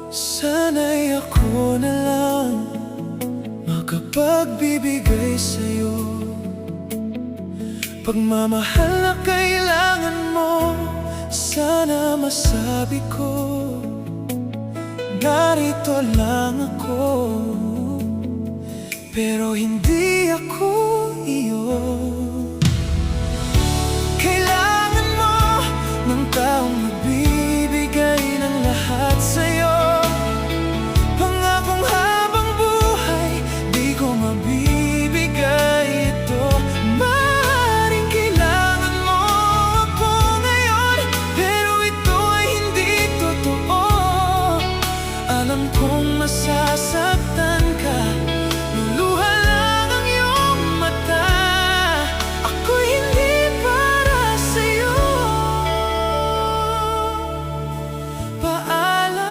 Sana'y ako na lang makapagbibigay sa'yo. Pagmamahal na kailangan mo, sana masabi ko, narito lang ako. Pero hindi ako iyo. Kailangan mo ng taong magbibigay ng lahat sa'yo. Pangakong habang buhay, di ko mabibigay ito. Maaaring kailangan mo ako ngayon, pero ito ay hindi totoo. Alam kong masaya